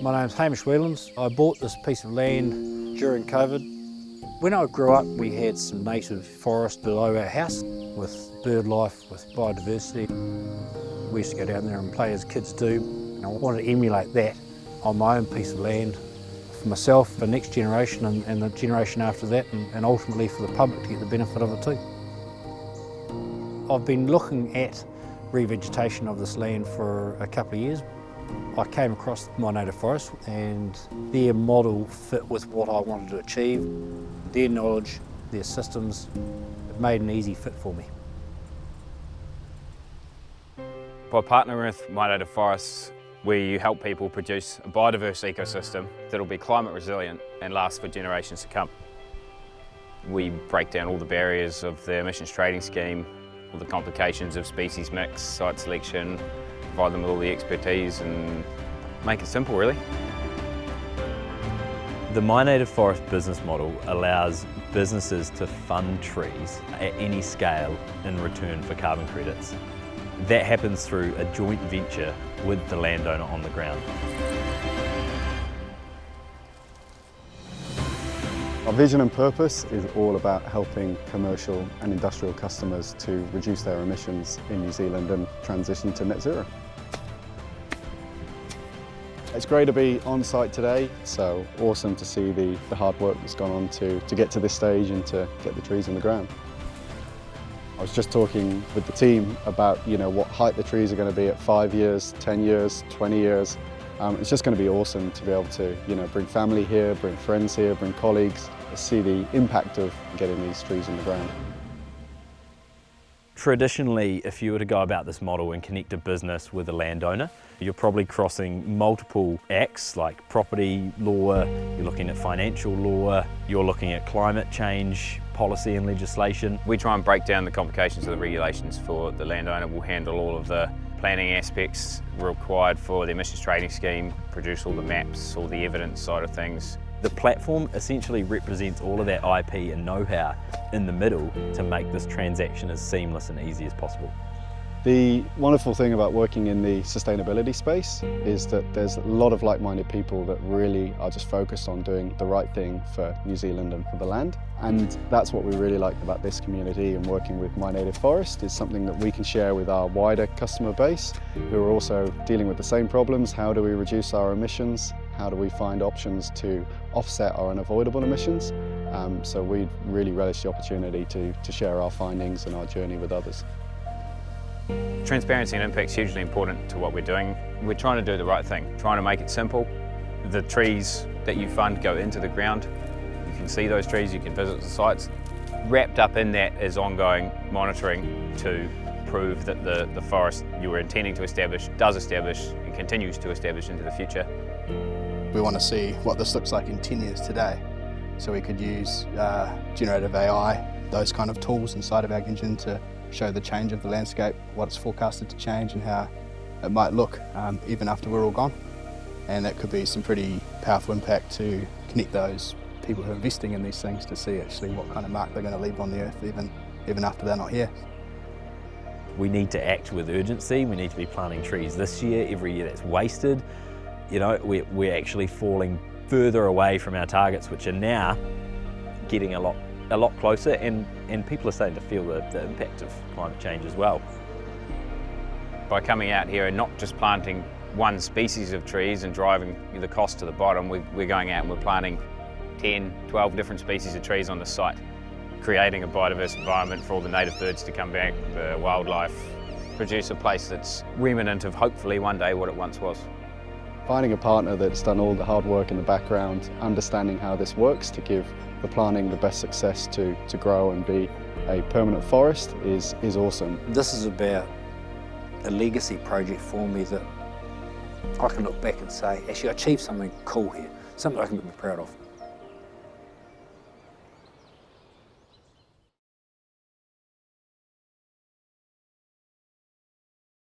My name's Hamish Whelans. I bought this piece of land during COVID. When I grew up, we had some native forest below our house with bird life, with biodiversity. We used to go down there and play as kids do. And I wanted to emulate that on my own piece of land for myself, the next generation and the generation after that, and ultimately for the public to get the benefit of it too. I've been looking at revegetation of this land for a couple of years. I came across MyNativeForest and their model fit with what I wanted to achieve. Their knowledge, their systems, it made an easy fit for me. By partnering with MyNativeForest, we help people produce a biodiverse ecosystem that'll be climate resilient and last for generations to come. We break down all the barriers of the emissions trading scheme, all the complications of species mix, site selection, provide them with all the expertise and make it simple really. The MyNativeForest business model allows businesses to fund trees at any scale in return for carbon credits. That happens through a joint venture with the landowner on the ground. Our vision and purpose is all about helping commercial and industrial customers to reduce their emissions in New Zealand and transition to net zero. It's great to be on site today, so awesome to see the hard work that's gone on to get to this stage and to get the trees on the ground. I was just talking with the team about what height the trees are going to be at 5 years, 10 years, 20 years. It's just going to be awesome to be able to bring family here, bring friends here, bring colleagues, see the impact of getting these trees on the ground. Traditionally, if you were to go about this model and connect a business with a landowner, you're probably crossing multiple acts like property law, you're looking at financial law, you're looking at climate change, policy and legislation. We try and break down the complications of the regulations for the landowner. We'll handle all of the planning aspects required for the emissions trading scheme, produce all the maps, all the evidence side of things. The platform essentially represents all of that IP and know-how in the middle to make this transaction as seamless and easy as possible. The wonderful thing about working in the sustainability space is that there's a lot of like-minded people that really are just focused on doing the right thing for New Zealand and for the land. And that's what we really like about this community, and working with MyNativeForest is something that we can share with our wider customer base who are also dealing with the same problems. How do we reduce our emissions? How do we find options to offset our unavoidable emissions? So we really relish the opportunity to share our findings and our journey with others. Transparency and impact is hugely important to what we're doing. We're trying to do the right thing, trying to make it simple. The trees that you fund go into the ground. You can see those trees, you can visit the sites. Wrapped up in that is ongoing monitoring to prove that the forest you were intending to establish does establish and continues to establish into the future. We want to see what this looks like in 10 years today. So we could use generative AI, those kind of tools inside of our engine to show the change of the landscape, what it's forecasted to change and how it might look even after we're all gone. And that could be some pretty powerful impact to connect those people who are investing in these things to see actually what kind of mark they're going to leave on the earth even after they're not here. We need to act with urgency. We need to be planting trees this year. Every year that's wasted, we're actually falling further away from our targets, which are now getting a lot closer, and people are starting to feel the impact of climate change as well. By coming out here and not just planting one species of trees and driving the cost to the bottom, we're going out and we're planting 10, 12 different species of trees on the site, creating a biodiverse environment for all the native birds to come back, the wildlife, produce a place that's remnant of hopefully one day what it once was. Finding a partner that's done all the hard work in the background, understanding how this works to give the planting the best success to grow and be a permanent forest is awesome. This is about a legacy project for me that I can look back and say, actually I achieved something cool here, something I can be proud of.